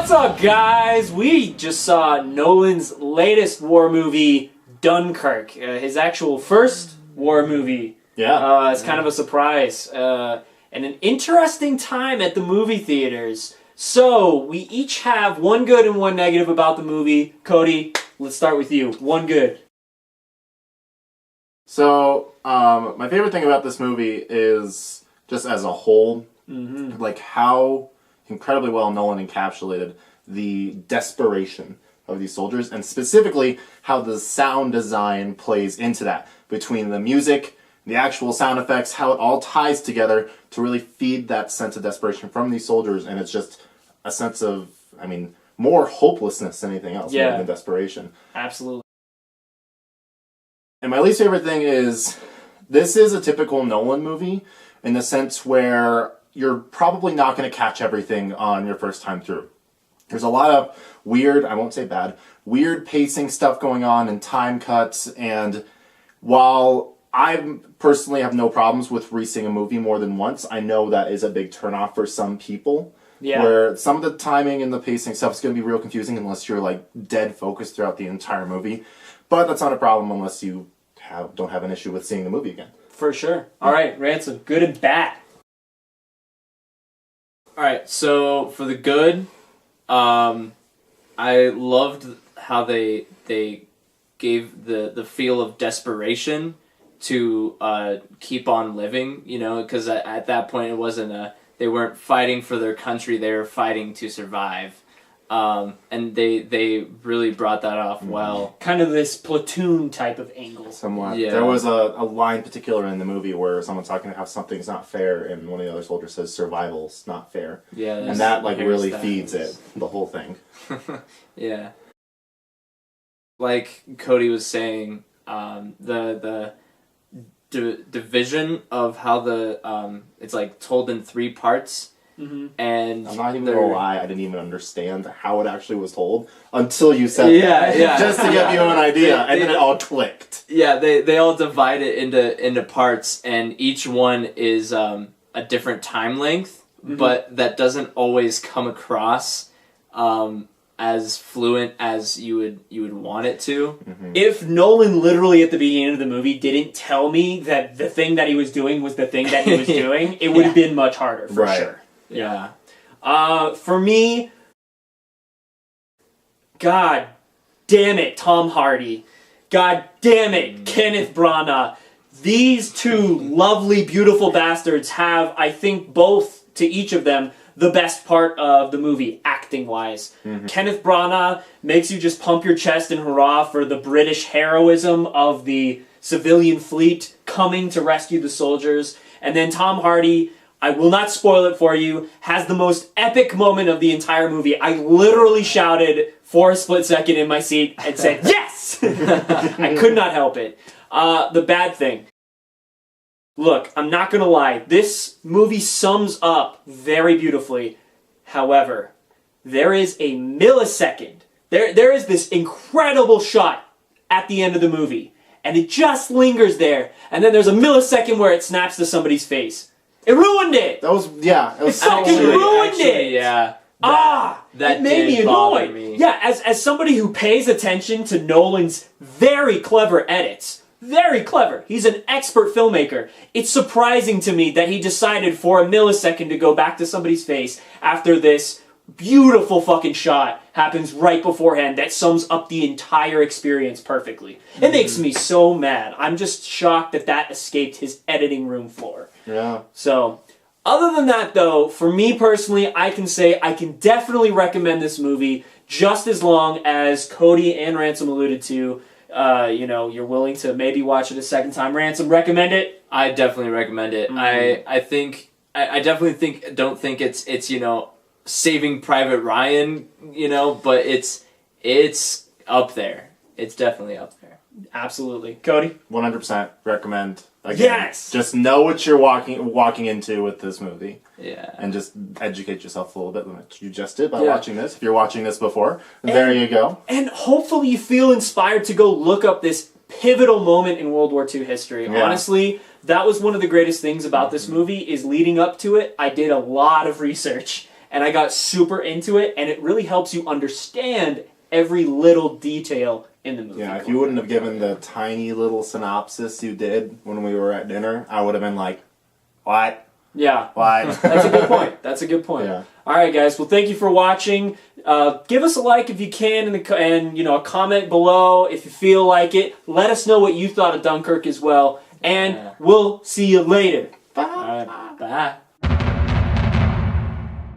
What's up, guys? We just saw Nolan's latest war movie, Dunkirk. His actual first war movie. Yeah. It's kind of a surprise. And an interesting time at the movie theaters. So, we each have one good and one negative about the movie. Kody, let's start with you. One good. So, my favorite thing about this movie is, just as a whole, like how incredibly well Nolan encapsulated the desperation of these soldiers, and specifically how the sound design plays into that, between the music, the actual sound effects, how it all ties together to really feed that sense of desperation from these soldiers, and it's just a sense of, I mean, more hopelessness than anything else, more than desperation. Absolutely. And my least favorite thing is, this is a typical Nolan movie in the sense where you're probably not going to catch everything on your first time through. There's a lot of weird, I won't say bad, weird pacing stuff going on and time cuts, and while I personally have no problems with re-seeing a movie more than once, I know that is a big turnoff for some people. Yeah. Where some of the timing and the pacing stuff is going to be real confusing unless you're like dead focused throughout the entire movie. But that's not a problem unless you don't have an issue with seeing the movie again. For sure. All right, Ransom, good and bad. All right, so for the good, I loved how they gave the feel of desperation to keep on living, you know, because at that point it wasn't they weren't fighting for their country, they were fighting to survive. And they really brought that off well. Kind of this platoon type of angle. Somewhat. Yeah. There was a line particular in the movie where someone's talking about how something's not fair, and one of the other soldiers says, survival's not fair. Yeah. And that like really feeds it, the whole thing. Yeah. Like Kody was saying, the division of how the it's like told in 3 parts. And I'm not even gonna lie, I didn't even understand how it actually was told until you said that. Yeah. Just to give you an idea, and then it all clicked. Yeah, they all divide it into parts, and each one is a different time length, but that doesn't always come across as fluent as you would want it to. If Nolan literally at the beginning of the movie didn't tell me that the thing that he was doing was the thing that he was doing, it would have been much harder, for sure. Yeah. For me, God damn it, Tom Hardy. God damn it, Kenneth Branagh. These two lovely, beautiful bastards have, I think, both, to each of them, the best part of the movie, acting-wise. Kenneth Branagh makes you just pump your chest in hurrah for the British heroism of the civilian fleet coming to rescue the soldiers. And then Tom Hardy, I will not spoil it for you, has the most epic moment of the entire movie. I literally shouted for a split second in my seat and said, yes! I could not help it. The bad thing. Look, I'm not going to lie. This movie sums up very beautifully. However, there is a millisecond. There is this incredible shot at the end of the movie. And it just lingers there. And then there's a millisecond where it snaps to somebody's face. It ruined it! That was, yeah. It fucking ruined it! Yeah. That made me annoyed. Yeah, as somebody who pays attention to Nolan's very clever edits, very clever. He's an expert filmmaker. It's surprising to me that he decided for a millisecond to go back to somebody's face after this beautiful fucking shot happens right beforehand that sums up the entire experience perfectly. It makes me so mad. I'm just shocked that escaped his editing room floor. Yeah. So, other than that though, for me personally, I can say I can definitely recommend this movie just as long as Kody and Ransom alluded to, you're willing to maybe watch it a second time. Ransom, recommend it? I definitely recommend it. I definitely don't think it's Saving Private Ryan, but it's up there. It's definitely up there. Absolutely. Kody? 100% recommend. Again, yes! Just know what you're walking into with this movie. Yeah. And just educate yourself a little bit, like you just did by watching this. If you're watching this before, there you go. And hopefully you feel inspired to go look up this pivotal moment in World War II history. Yeah. Honestly, that was one of the greatest things about this movie, is leading up to it, I did a lot of research. and I got super into it, and it really helps you understand every little detail in the movie. Yeah, if you wouldn't have given the tiny little synopsis you did when we were at dinner, I would have been like, what? Yeah. What? That's a good point. That's a good point. Yeah. All right, guys. Well, thank you for watching. Give us a like if you can, and a comment below if you feel like it. Let us know what you thought of Dunkirk as well, and we'll see you later. Bye. Bye.